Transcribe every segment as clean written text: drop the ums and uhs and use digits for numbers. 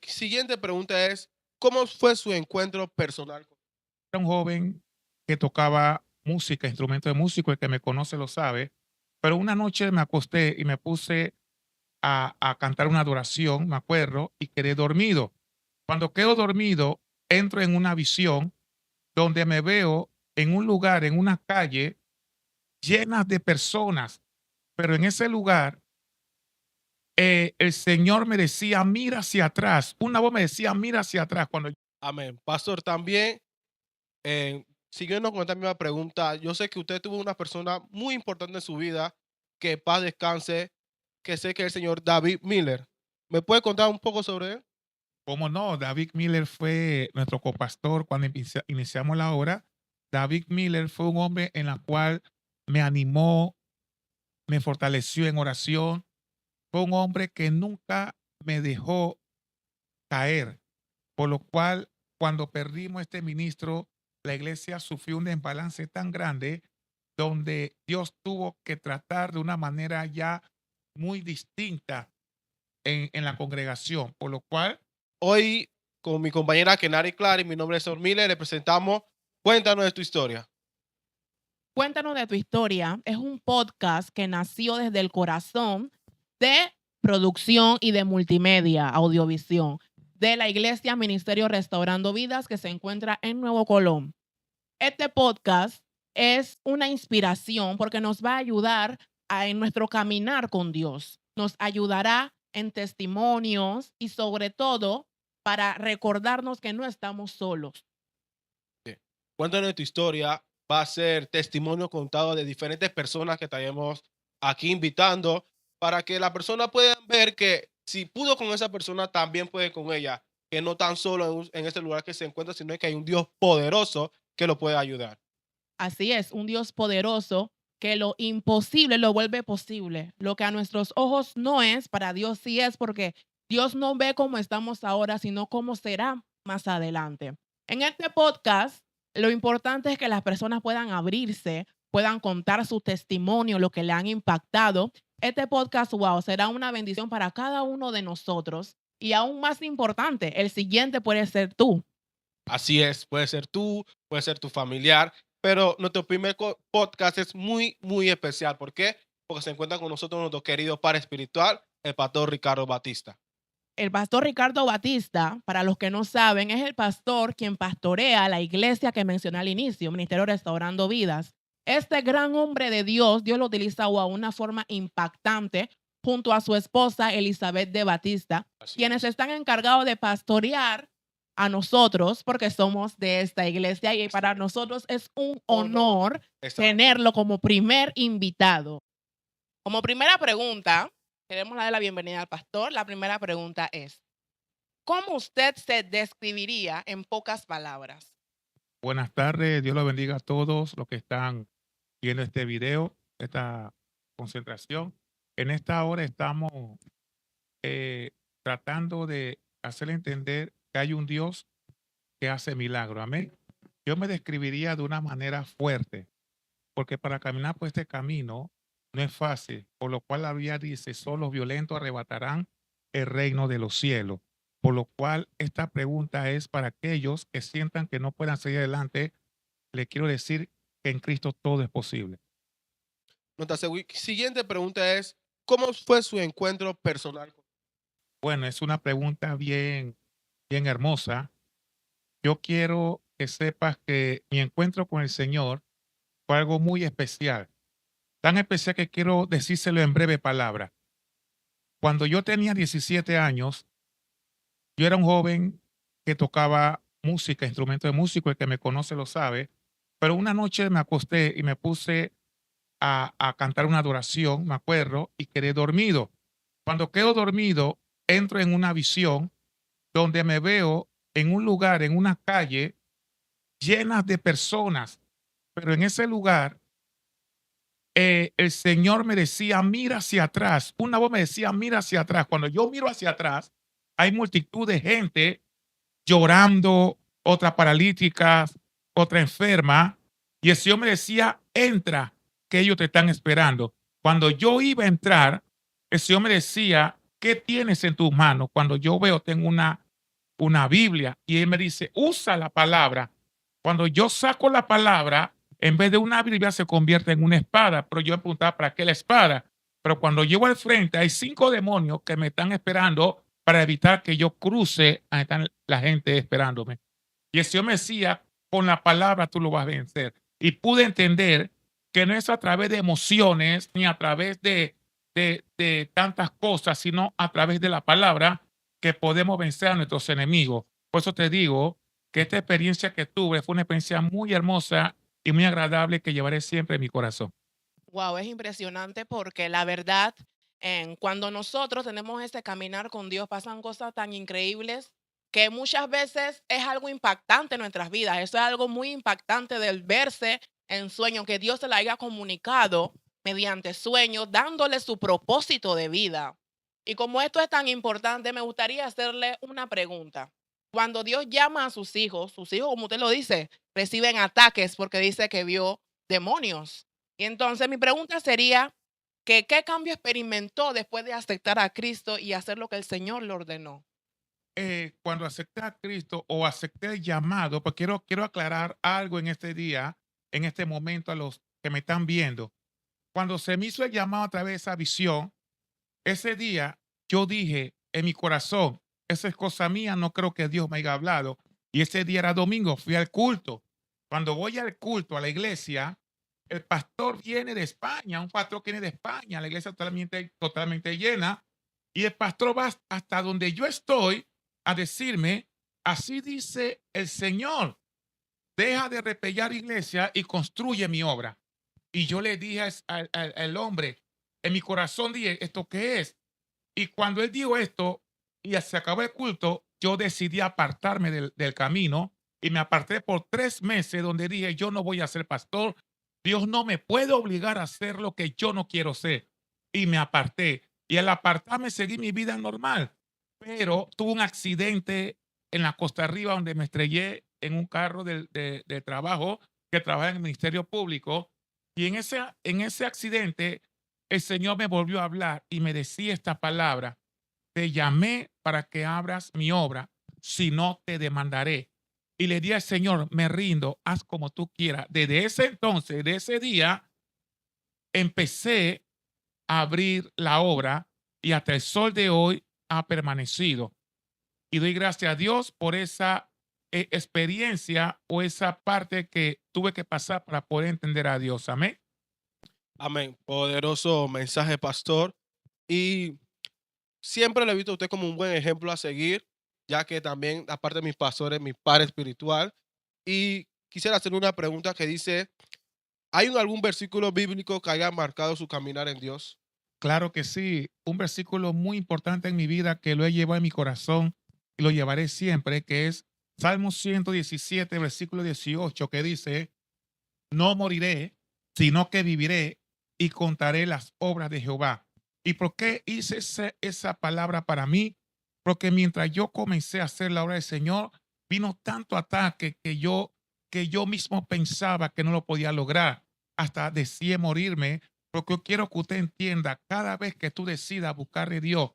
Siguiente pregunta es, ¿cómo fue su encuentro personal? Era un joven que tocaba música, instrumento de músico, el que me conoce lo sabe, pero una noche me acosté y me puse a cantar una adoración, me acuerdo, y quedé dormido. Cuando quedo dormido, entro en una visión donde me veo en un lugar, en una calle llena de personas, pero en ese lugar el Señor me decía, mira hacia atrás. Una voz me decía, mira hacia atrás. Cuando Amén. Pastor, también, siguiendo con esta misma pregunta, yo sé que usted tuvo una persona muy importante en su vida, que paz descanse, que sé que es el señor David Miller. ¿Me puede contar un poco sobre él? ¿cómo no? David Miller fue nuestro copastor cuando iniciamos la obra. David Miller fue un hombre en la cual me animó, me fortaleció en oración. Fue un hombre que nunca me dejó caer, por lo cual cuando perdimos este ministro, la iglesia sufrió un desbalance tan grande donde Dios tuvo que tratar de una manera ya muy distinta en la congregación, por lo cual Hoy, con mi compañera Kenari Clary, mi nombre es Sor Miller, le presentamos Cuéntanos de tu historia. Cuéntanos de tu historia. Es un podcast que nació desde el corazón de producción y de multimedia, audiovisión, de la Iglesia Ministerio Restaurando Vidas que se encuentra en Nuevo Colón. Este podcast es una inspiración porque nos va a ayudar en nuestro caminar con Dios. Nos ayudará en testimonios y sobre todo para recordarnos que no estamos solos. Cuéntanos de tu historia. Va a ser testimonio contado de diferentes personas que estaremos aquí invitando para que la persona pueda ver que si pudo con esa persona, también puede con ella. Que no tan solo en este lugar que se encuentra, sino que hay un Dios poderoso que lo puede ayudar. Así es, un Dios poderoso que lo imposible lo vuelve posible. Lo que a nuestros ojos no es, para Dios sí es, porque Dios no ve cómo estamos ahora, sino cómo será más adelante. En este podcast, lo importante es que las personas puedan abrirse, puedan contar su testimonio, lo que le han impactado. Este podcast, wow, será una bendición para cada uno de nosotros. Y aún más importante, el siguiente puede ser tú. Así es, puede ser tú, puede ser tu familiar, pero nuestro primer podcast es muy, muy especial. ¿Por qué? Porque se encuentra con nosotros nuestro querido padre espiritual, el pastor Ricardo Batista. El pastor Ricardo Batista, para los que no saben, es el pastor quien pastorea la iglesia que mencioné al inicio, Ministerio Restaurando Vidas. Este gran hombre de Dios, Dios lo utiliza de una forma impactante junto a su esposa Elizabeth de Batista, Así quienes es. están encargados de pastorear a nosotros porque somos de esta iglesia y para nosotros es un honor tenerlo como primer invitado. Como primera pregunta, queremos darle la bienvenida al pastor. La primera pregunta es, ¿cómo usted se describiría en pocas palabras? buenas tardes, Dios los bendiga a todos los que están viendo este video, esta concentración. En esta hora estamos eh, tratando de hacerle entender que hay un Dios que hace milagros. Amén. Yo me describiría de una manera fuerte, porque para caminar por este camino no es fácil, por lo cual la Biblia dice, solo los violentos arrebatarán el reino de los cielos. Por lo cual esta pregunta es para aquellos que sientan que no puedan seguir adelante. Le quiero decir que en Cristo todo es posible. Nuestra siguiente pregunta es, ¿cómo fue su encuentro personal? Bueno, es una pregunta bien, bien hermosa. Yo quiero que sepas que mi encuentro con el Señor fue algo muy especial. Tan especial que quiero decírselo en breve palabra. Cuando yo tenía 17 años, yo era un joven que tocaba música, instrumento de músico, el que me conoce lo sabe, pero una noche me acosté y me puse a cantar una adoración, me acuerdo, y quedé dormido. Cuando quedo dormido, entro en una visión donde me veo en un lugar, en una calle llena de personas, pero en ese lugar el Señor me decía, mira hacia atrás. Una voz me decía, mira hacia atrás. Cuando yo miro hacia atrás, hay multitud de gente llorando, otra paralítica, otra enferma. Y el Señor me decía, entra, que ellos te están esperando. Cuando yo iba a entrar, el Señor me decía, ¿qué tienes en tus manos? Cuando yo veo, tengo una Biblia y él me dice, usa la palabra. Cuando yo saco la palabra, en vez de una Biblia se convierte en una espada, pero yo me preguntaba, ¿para qué la espada? Pero cuando llego al frente, hay 5 demonios que me están esperando para evitar que yo cruce, ahí están la gente esperándome. Y el Señor me decía, con la palabra tú lo vas a vencer. Y pude entender que no es a través de emociones ni a través de tantas cosas, sino a través de la palabra que podemos vencer a nuestros enemigos. Por eso te digo que esta experiencia que tuve fue una experiencia muy hermosa y muy agradable que llevaré siempre en mi corazón. Wow, es impresionante porque la verdad, cuando nosotros tenemos ese caminar con Dios, pasan cosas tan increíbles que muchas veces es algo impactante en nuestras vidas. Eso es algo muy impactante del verse en sueño, que Dios se la haya comunicado mediante sueños, dándole su propósito de vida. Y como esto es tan importante, me gustaría hacerle una pregunta. Cuando Dios llama a sus hijos, como usted lo dice, reciben ataques porque dice que vio demonios. Y entonces mi pregunta sería que ¿qué cambio experimentó después de aceptar a Cristo y hacer lo que el Señor le ordenó? Cuando acepté a Cristo o acepté el llamado, pues quiero aclarar algo en este día, en este momento a los que me están viendo. Cuando se me hizo el llamado a través de esa visión, ese día yo dije en mi corazón, esa es cosa mía, no creo que Dios me haya hablado. Y ese día era domingo, fui al culto. Cuando voy al culto, a la iglesia, el pastor viene de España, un pastor que viene de España, la iglesia totalmente llena, y el pastor va hasta donde yo estoy a decirme, así dice el Señor, deja de repellar iglesia y construye mi obra. Y yo le dije al hombre, en mi corazón dije, ¿esto qué es? Y cuando él dijo esto y se acabó el culto, yo decidí apartarme del camino y me aparté por 3 meses donde dije, yo no voy a ser pastor. Dios no me puede obligar a hacer lo que yo no quiero ser. Y me aparté. Y al apartarme seguí mi vida normal. Pero tuve un accidente en la Costa Arriba donde me estrellé en un carro de trabajo que trabaja en el Ministerio Público. Y en ese accidente el Señor me volvió a hablar y me decía esta palabra, te llamé para que abras mi obra, si no te demandaré. Y le di al Señor, me rindo, haz como tú quieras. Desde ese entonces, de ese día, empecé a abrir la obra y hasta el sol de hoy ha permanecido. Y doy gracias a Dios por esa experiencia o esa parte que tuve que pasar para poder entender a Dios. Amén. Amén. Poderoso mensaje, pastor. Y siempre le he visto a usted como un buen ejemplo a seguir, ya que también, aparte de mis pastores, mi padre espiritual. Y quisiera hacer una pregunta que dice, ¿hay algún versículo bíblico que haya marcado su caminar en Dios? Claro que sí, un versículo muy importante en mi vida que lo he llevado en mi corazón y lo llevaré siempre, que es Salmo 117, versículo 18, que dice, no moriré, sino que viviré y contaré las obras de Jehová. ¿Y por qué hice esa palabra para mí? Porque mientras yo comencé a hacer la obra del Señor, vino tanto ataque que yo mismo pensaba que no lo podía lograr. Hasta deseé morirme, porque yo quiero que usted entienda, cada vez que tú decidas buscar de Dios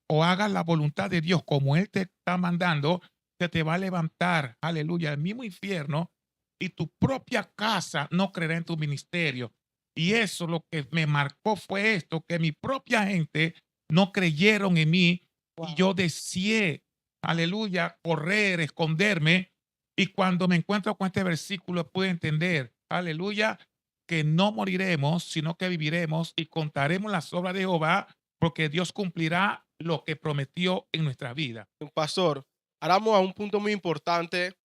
o hagas la voluntad de Dios como Él te está mandando, se te va a levantar, aleluya, el mismo infierno y tu propia casa no creerá en tu ministerio. Y eso lo que me marcó fue esto, que mi propia gente no creyeron en mí y yo deseé, aleluya, correr, esconderme. Y cuando me encuentro con este versículo pude entender, aleluya, que no moriremos, sino que viviremos y contaremos las obras de Jehová, porque Dios cumplirá lo que prometió en nuestra vida. Pastor, ahora vamos a un punto muy importante,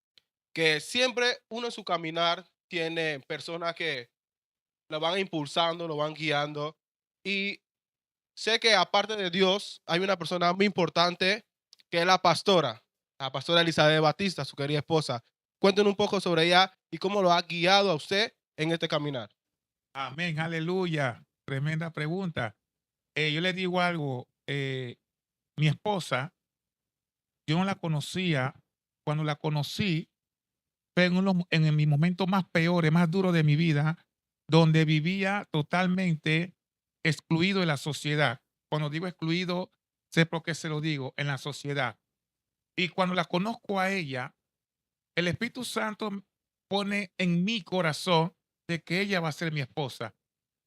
que siempre uno en su caminar tiene personas que lo van impulsando, lo van guiando. Y sé que aparte de Dios, hay una persona muy importante que es la pastora Elizabeth Batista, su querida esposa. Cuéntenos un poco sobre ella y cómo lo ha guiado a usted en este caminar. Amén, aleluya. Tremenda pregunta. Yo le digo algo, mi esposa, yo no la conocía. Cuando la conocí, fue en mis momentos más peores, más duros de mi vida, donde vivía totalmente excluido de la sociedad. Cuando digo excluido, sé por qué se lo digo, en la sociedad. Y cuando la conozco a ella, el Espíritu Santo pone en mi corazón de que ella va a ser mi esposa.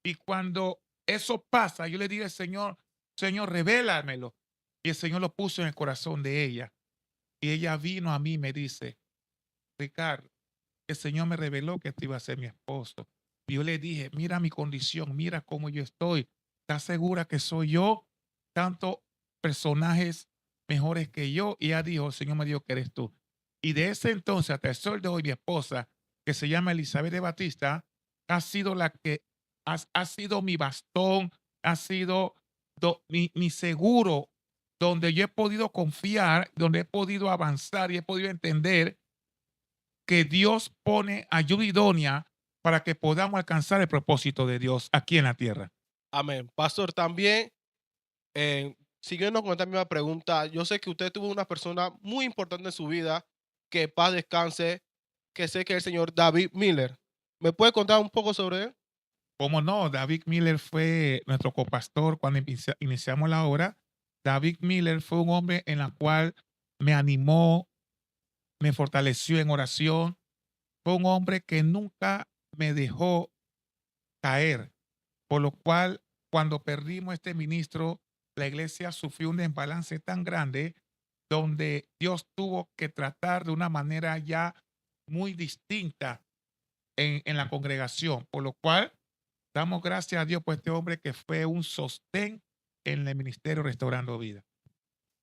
Y cuando eso pasa, yo le digo al Señor, Señor, revélamelo. Y el Señor lo puso en el corazón de ella. Y ella vino a mí y me dice, Ricardo, el Señor me reveló que tú ibas a ser mi esposo. Y yo le dije, mira mi condición, mira cómo yo estoy. ¿Estás segura que soy yo? Tanto personajes mejores que yo. Y ella dijo, el Señor me dijo que eres tú. Y de ese entonces hasta el sol de hoy, mi esposa, que se llama Elizabeth de Batista, ha sido la que ha sido mi bastón, ha sido mi seguro, donde yo he podido confiar, donde he podido avanzar y he podido entender que Dios pone ayuda idónea para que podamos alcanzar el propósito de Dios aquí en la tierra. Amén. Pastor, también, siguiendo con esta misma pregunta, yo sé que usted tuvo una persona muy importante en su vida, que paz descanse, que sé que es el señor David Miller. ¿Me puede contar un poco sobre él? Como no, David Miller fue nuestro copastor cuando iniciamos la obra. David Miller fue un hombre en la cual me animó, me fortaleció en oración. Fue un hombre que nunca me dejó caer, por lo cual cuando perdimos este ministro, la iglesia sufrió un desbalance tan grande donde Dios tuvo que tratar de una manera ya muy distinta en la congregación, por lo cual damos gracias a Dios por este hombre que fue un sostén en el ministerio Restaurando Vida.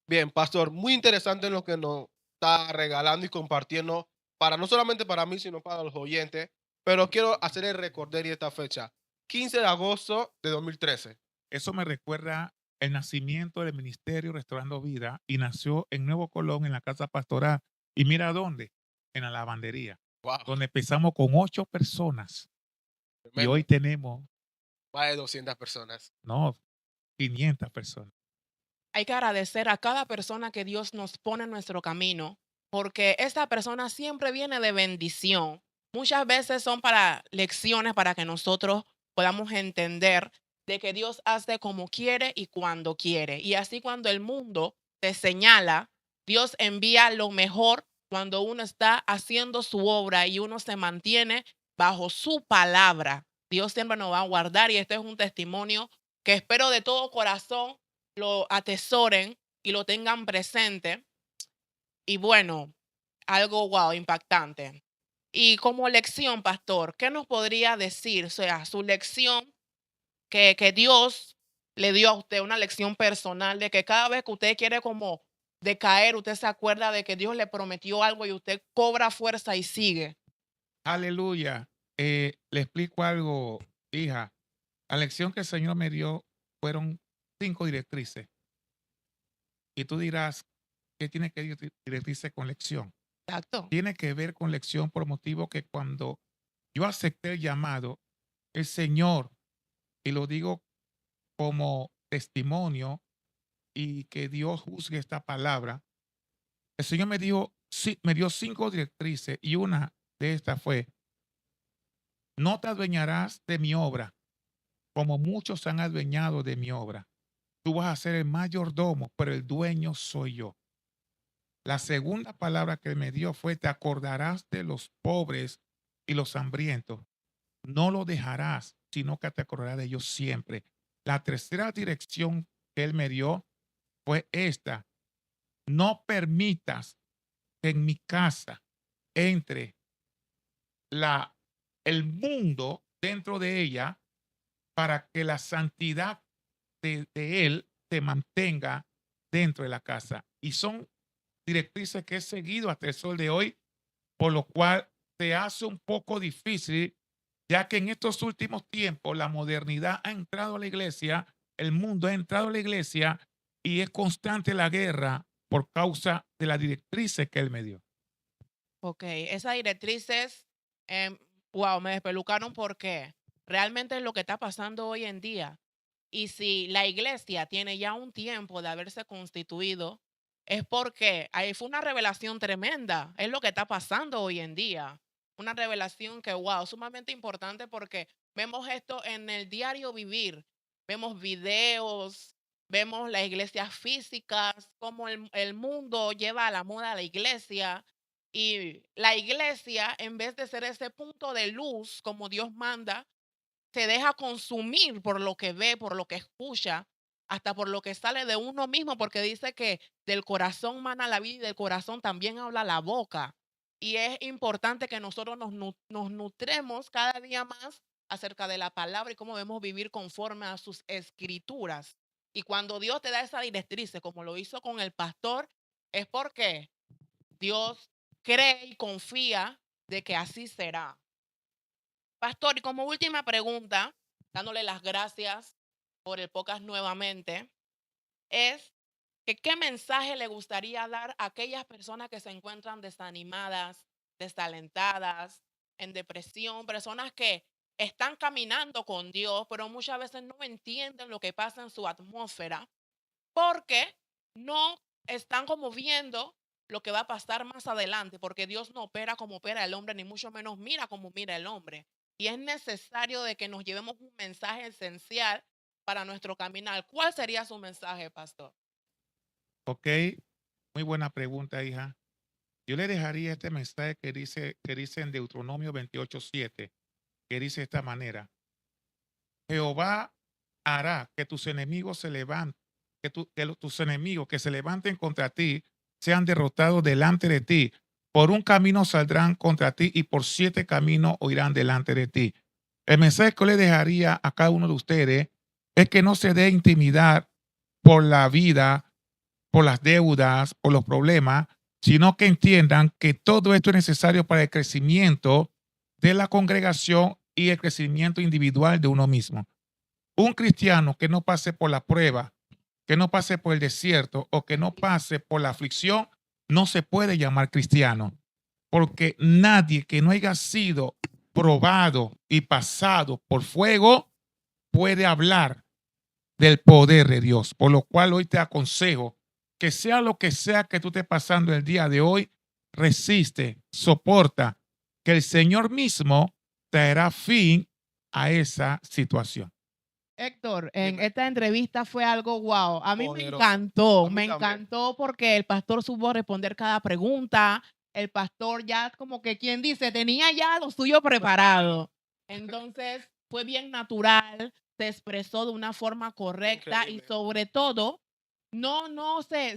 Bien, pastor, muy interesante lo que nos está regalando y compartiendo, para no solamente para mí, sino para los oyentes, pero quiero hacer el recorderio esta fecha, 15 de agosto de 2013. Eso me recuerda el nacimiento del ministerio Restaurando Vida y nació en Nuevo Colón, en la casa pastoral. Y mira dónde, en la lavandería, Wow, donde empezamos con 8 personas y tremendo. hoy tenemos, Más de 200 personas. no, 500 personas. Hay que agradecer a cada persona que Dios nos pone en nuestro camino, porque esta persona siempre viene de bendición. Muchas veces son para lecciones para que nosotros podamos entender de que Dios hace como quiere y cuando quiere. Y así cuando el mundo te señala, Dios envía lo mejor cuando uno está haciendo su obra y uno se mantiene bajo su palabra. Dios siempre nos va a guardar y este es un testimonio que espero de todo corazón lo atesoren y lo tengan presente. Y bueno, algo wow, impactante. Y como lección, pastor, ¿qué nos podría decir? O sea, su lección que Dios le dio a usted, una lección personal de que cada vez que usted quiere como decaer, usted se acuerda de que Dios le prometió algo y usted cobra fuerza y sigue. Aleluya. Le explico algo, hija. La lección que el Señor me dio fueron 5 directrices. Y tú dirás, ¿qué tiene que ver directrices con lección? Exacto. Tiene que ver con lección por motivo que cuando yo acepté el llamado, el Señor, y lo digo como testimonio y que Dios juzgue esta palabra, el Señor me dio, sí, me dio 5 directrices y una de estas fue, no te adueñarás de mi obra, como muchos se han adueñado de mi obra. Tú vas a ser el mayordomo, pero el dueño soy yo. La segunda palabra que me dio fue, te acordarás de los pobres y los hambrientos. No lo dejarás, sino que te acordarás de ellos siempre. La tercera dirección que él me dio fue esta. No permitas que en mi casa entre el mundo dentro de ella para que la santidad de él se mantenga dentro de la casa. Y son directrices que he seguido hasta el sol de hoy, por lo cual se hace un poco difícil, ya que en estos últimos tiempos la modernidad ha entrado a la iglesia, el mundo ha entrado a la iglesia y es constante la guerra por causa de las directrices que él me dio. Ok, esas directrices, wow, me despelucaron porque realmente es lo que está pasando hoy en día. Y si la iglesia tiene ya un tiempo de haberse constituido, es porque ahí fue una revelación tremenda. Es lo que está pasando hoy en día. Una revelación que, wow, sumamente importante porque vemos esto en el diario vivir. Vemos videos, vemos las iglesias físicas, cómo el mundo lleva a la moda a la iglesia. Y la iglesia, en vez de ser ese punto de luz como Dios manda, se deja consumir por lo que ve, por lo que escucha, hasta por lo que sale de uno mismo, porque dice que del corazón mana la vida y del corazón también habla la boca. Y es importante que nosotros nos nutremos cada día más acerca de la palabra y cómo debemos vivir conforme a sus escrituras. Y cuando Dios te da esa directriz, como lo hizo con el pastor, es porque Dios cree y confía de que así será. Pastor, y como última pregunta, dándole las gracias por el podcast nuevamente, es que ¿qué mensaje le gustaría dar a aquellas personas que se encuentran desanimadas, desalentadas, en depresión, personas que están caminando con Dios, pero muchas veces no entienden lo que pasa en su atmósfera porque no están como viendo lo que va a pasar más adelante, porque Dios no opera como opera el hombre, ni mucho menos mira como mira el hombre. Y es necesario de que nos llevemos un mensaje esencial para nuestro caminar. ¿Cuál sería su mensaje, pastor? Ok, muy buena pregunta, hija. Yo le dejaría este mensaje que dice en Deuteronomio 28:7, que dice de esta manera: Jehová hará que tus enemigos se levanten, tus enemigos que se levanten contra ti sean derrotados delante de ti. Por un camino saldrán contra ti y por 7 caminos huirán delante de ti. El mensaje que yo le dejaría a cada uno de ustedes es que no se dé intimidar por la vida, por las deudas, por los problemas, sino que entiendan que todo esto es necesario para el crecimiento de la congregación y el crecimiento individual de uno mismo. Un cristiano que no pase por la prueba, que no pase por el desierto o que no pase por la aflicción, no se puede llamar cristiano, porque nadie que no haya sido probado y pasado por fuego puede hablar del poder de Dios. Por lo cual hoy te aconsejo que sea lo que sea que tú estés pasando el día de hoy, resiste, soporta, que el Señor mismo traerá fin a esa situación. Héctor, en Dime. esta entrevista fue algo wow. A mí me Poderoso. encantó, A mí me también. encantó porque el pastor supo responder cada pregunta. El pastor ya como que quien dice, tenía ya lo suyo preparado. Entonces fue bien natural, se expresó de una forma correcta y Increíble. sobre todo no se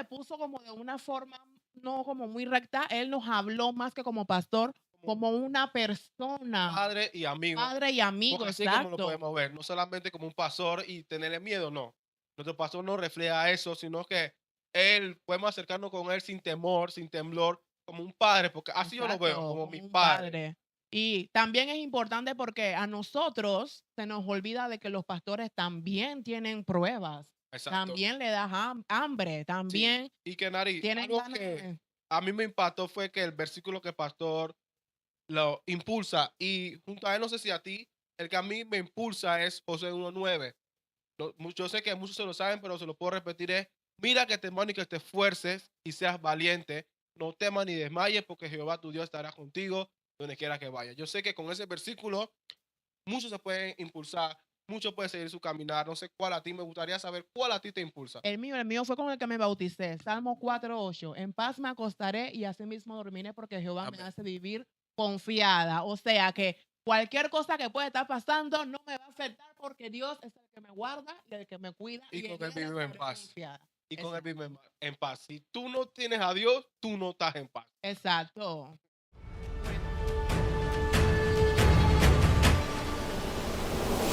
puso como de una forma no como muy recta. Él nos habló más que como pastor, como una persona, Padre y amigo. padre y amigo, Porque así es como lo exacto. podemos ver, no solamente como un pastor y tenerle miedo, no. Nuestro pastor no refleja eso, sino que él, podemos acercarnos con él sin temor, sin temblor, como un padre, porque así yo lo veo, Exacto, como como mi un padre. padre. Y también es importante porque a nosotros se nos olvida de que los pastores también tienen pruebas, Exacto. también le da hambre, Sí. también Y que Nari, tienen algo ganas que de... a mí me impactó fue que el versículo que el pastor lo impulsa, y junto a él, no sé si a ti, el que a mí me impulsa es José 1:9. Yo sé que muchos se lo saben, pero se lo puedo repetir, es: mira que te y que te esfuerces y seas valiente, no temas ni desmayes, porque Jehová tu Dios estará contigo donde quiera que vayas. Yo sé que con ese versículo muchos se pueden impulsar, muchos pueden seguir su caminar. No sé cuál a ti, me gustaría saber cuál a ti te impulsa. El mío fue con el que me bauticé. Salmo 4:8. En paz me acostaré y asimismo dormiré porque Jehová me Amén. hace vivir confiada. O sea que cualquier cosa que pueda estar pasando no me va a afectar porque Dios es el que me guarda y el que me cuida. Y con en él vivo en estaré paz. confiada. Y con él Exacto. vivo en paz. Si tú no tienes a Dios, tú no estás en paz. Exacto.